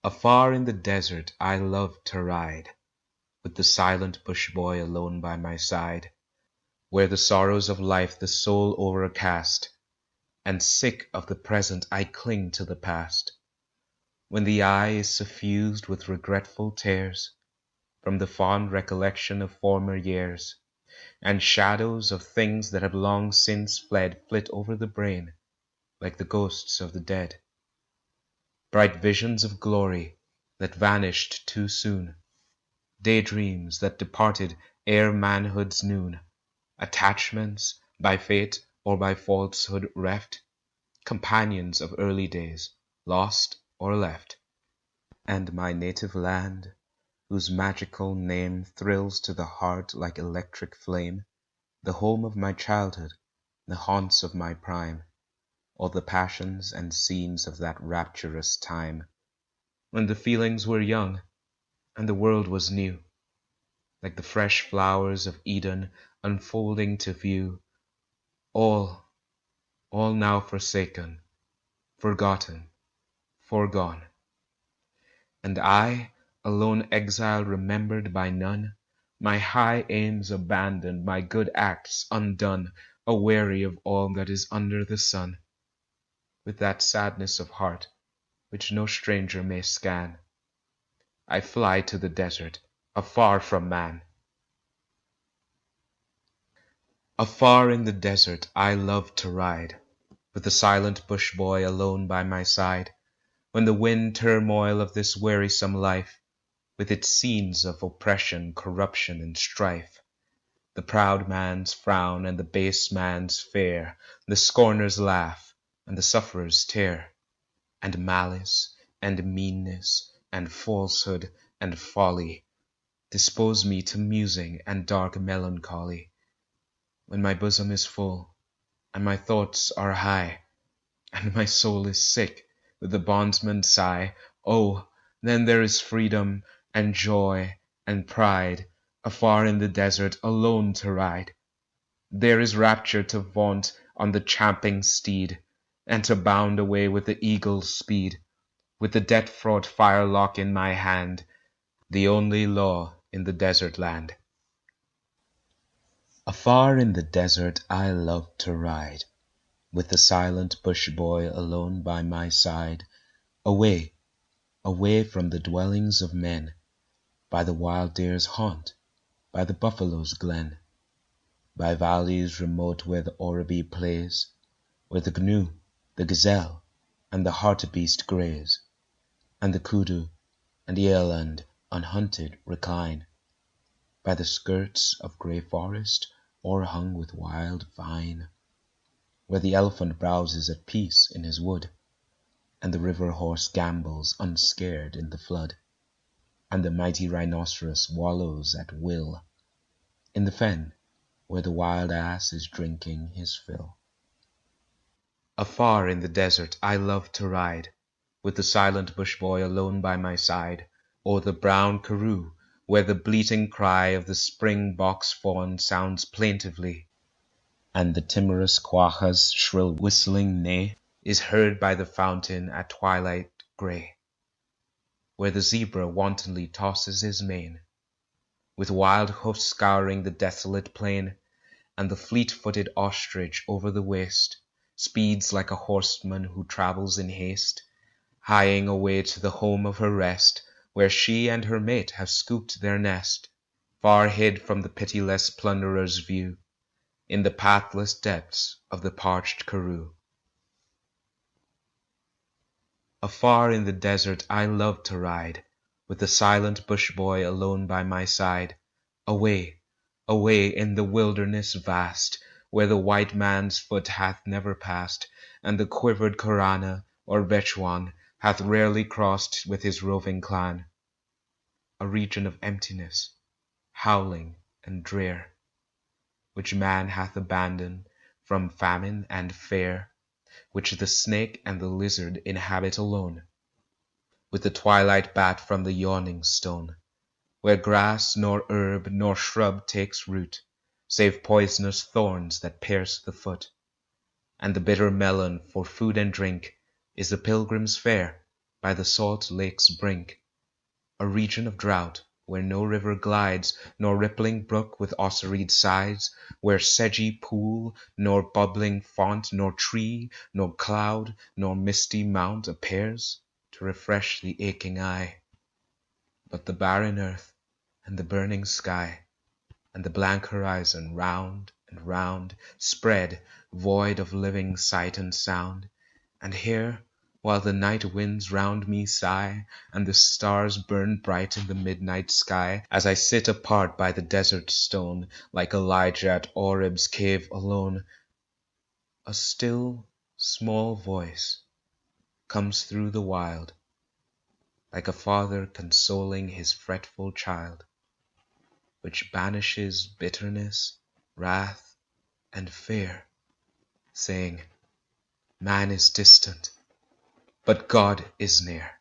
Afar in the desert I love to ride, with the silent bush boy alone by my side, where the sorrows of life the soul overcast, and sick of the present I cling to the past, when the eye is suffused with regretful tears from the fond recollection of former years, and shadows of things that have long since fled flit over the brain like the ghosts of the dead. Bright visions of glory that vanished too soon, daydreams that departed ere manhood's noon, attachments by fate or by falsehood reft, companions of early days, lost or left, and my native land, whose magical name thrills to the heart like electric flame, the home of my childhood, the haunts of my prime, all the passions and scenes of that rapturous time, when the feelings were young and the world was new, like the fresh flowers of Eden unfolding to view, all, all now forsaken, forgotten, foregone. And I, a lone exile remembered by none, my high aims abandoned, my good acts undone, aweary of all that is under the sun, with that sadness of heart which no stranger may scan, I fly to the desert, afar from man. Afar in the desert I love to ride, with the silent bush boy alone by my side, when the wind turmoil of this wearisome life, with its scenes of oppression, corruption, and strife, the proud man's frown and the base man's fear, the scorner's laugh and the sufferer's tear, and malice and meanness and falsehood and folly, dispose me to musing and dark melancholy, when my bosom is full, and my thoughts are high, and my soul is sick with the bondsman's sigh. Oh, then there is freedom and joy and pride, afar in the desert alone to ride. There is rapture to vaunt on the champing steed, and to bound away with the eagle's speed, with the death-fraught firelock in my hand, the only law in the desert land. Afar in the desert I love to ride, with the silent bush boy alone by my side, away, away from the dwellings of men, by the wild deer's haunt, by the buffalo's glen, by valleys remote where the oribi plays, where the gnu, the gazelle, and the hartebeest graze, and the kudu and eland unhunted recline, by the skirts of grey forest o'erhung with wild vine, where the elephant browses at peace in his wood, and the river horse gambols unscared in the flood, and the mighty rhinoceros wallows at will in the fen, where the wild ass is drinking his fill. Afar in the desert I love to ride, with the silent bush boy alone by my side, o'er the brown karoo, where the bleating cry of the spring box fawn sounds plaintively, and the timorous quagga's shrill whistling neigh is heard by the fountain at twilight grey, where the zebra wantonly tosses his mane, with wild hoofs scouring the desolate plain, and the fleet-footed ostrich over the waste speeds like a horseman who travels in haste, hieing away to the home of her rest, where she and her mate have scooped their nest, far hid from the pitiless plunderer's view, in the pathless depths of the parched karoo. Afar in the desert I love to ride, with the silent bush boy alone by my side, away, away in the wilderness vast, where the white man's foot hath never passed, and the quivered Korana or Bechuan hath rarely crossed with his roving clan, a region of emptiness, howling and drear, which man hath abandoned from famine and fear, which the snake and the lizard inhabit alone, with the twilight bat from the yawning stone, where grass nor herb nor shrub takes root, save poisonous thorns that pierce the foot, and the bitter melon for food and drink is the pilgrim's fare, by the salt lake's brink, a region of drought, where no river glides, nor rippling brook with osseried sides, where sedgy pool, nor bubbling fount, nor tree, nor cloud, nor misty mount appears to refresh the aching eye, but the barren earth, and the burning sky, and the blank horizon round and round, spread, void of living sight and sound. And here, while the night winds round me sigh, and the stars burn bright in the midnight sky, as I sit apart by the desert stone, like Elijah at Orib's cave alone, a still, small voice comes through the wild, like a father consoling his fretful child, which banishes bitterness, wrath, and fear, saying, "Man is distant, but God is near."